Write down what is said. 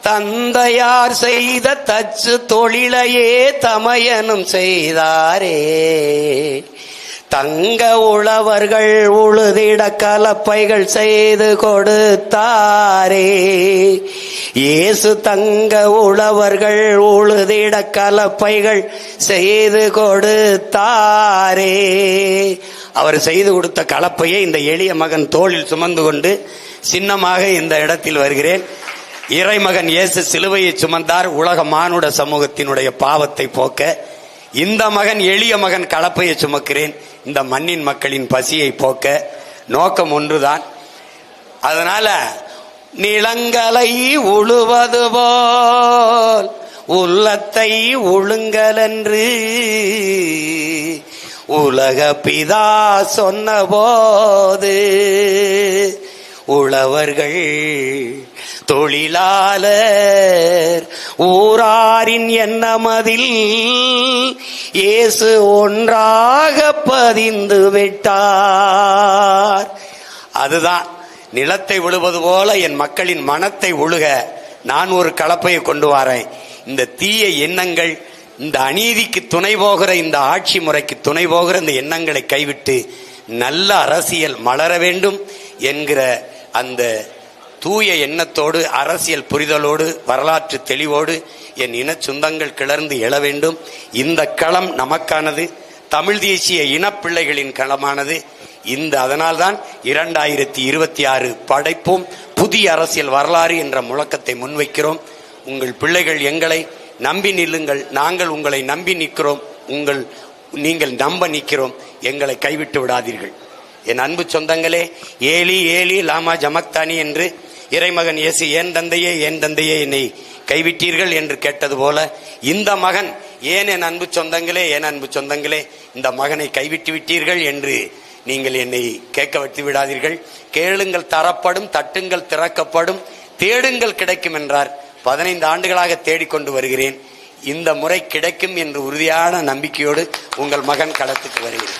தந்தையார் செய்த தச்சு தொழிலையே தமையனும் செய்தாரே. தங்க உழவர்கள் உழுதிட கலப்பைகள் செய்து கொடுத்தாரே. இயேசு தங்க உழவர்கள் உழுதிட கலப்பைகள் செய்து கொடுத்தாரே. அவர் செய்து கொடுத்த கலப்பையை இந்த எளிய மகன் தோளில் சுமந்து கொண்டு சின்னமாக இந்த இடத்தில் வருகிறேன். இறைமகன் இயேசு சிலுவையை சுமந்தார் உலக மானுட சமூகத்தினுடைய பாவத்தை போக்க. இந்த மகன் எளிய மகன் கலப்பையை சுமக்கிறேன் இந்த மண்ணின் மக்களின் பசியை போக்க. நோக்கம் ஒன்றுதான். அதனால நிலங்களை உழுவது போல் உள்ளத்தை உழுங்கலென்று உலக பிதா சொன்ன போது உழவர்கள் தொழிலாளர் ஊராரின் எண்ணமதில் இயேசு ஒன்றாக பதிந்து விட்டார். அதுதான் நிலத்தை உழுவது போல என் மக்களின் மனத்தை உழுக நான் ஒரு கலப்பையை கொண்டு வரேன். இந்த தீய எண்ணங்கள், இந்த அநீதிக்கு துணை போகிற இந்த ஆட்சி முறைக்கு துணை போகிற இந்த எண்ணங்களை கைவிட்டு நல்ல அரசியல் மலர வேண்டும் என்கிற அந்த தூய எண்ணத்தோடு, அரசியல் புரிதலோடு, வரலாற்று தெளிவோடு என் இன சொந்தங்கள் கிளர்ந்து எழ வேண்டும். இந்த களம் நமக்கானது, தமிழ் தேசிய இனப்பிள்ளைகளின் களமானது. அதனால்தான் 2026 படைப்போம் புதிய அரசியல் வரலாறு என்ற முழக்கத்தை முன்வைக்கிறோம். உங்கள் பிள்ளைகள் எங்களை நம்பி நில்லுங்கள், நாங்கள் உங்களை நம்பி நிற்கிறோம், நீங்கள் நம்ப நிற்கிறோம், எங்களை கைவிட்டு விடாதீர்கள். என் அன்பு சொந்தங்களே, ஏலி ஏலி லாமா ஜமக்தானி என்று இறைமகன் இயேசு ஏன் தந்தையே ஏன் தந்தையே என்னை கைவிட்டீர்கள் என்று கேட்டது போல இந்த மகன் ஏன் என் அன்பு சொந்தங்களே என் அன்பு சொந்தங்களே இந்த மகனை கைவிட்டு விட்டீர்கள் என்று நீங்கள் என்னை கேட்க விட்டு விடாதீர்கள். கேளுங்கள் தரப்படும், தட்டுங்கள் திறக்கப்படும், தேடுங்கள் கிடைக்கும் என்றார். 15 ஆண்டுகளாக தேடிக்கொண்டு வருகிறேன். இந்த முறை கிடைக்கும் என்று உறுதியான நம்பிக்கையோடு உங்கள் மகன் களத்துக்கு வருகிறேன்.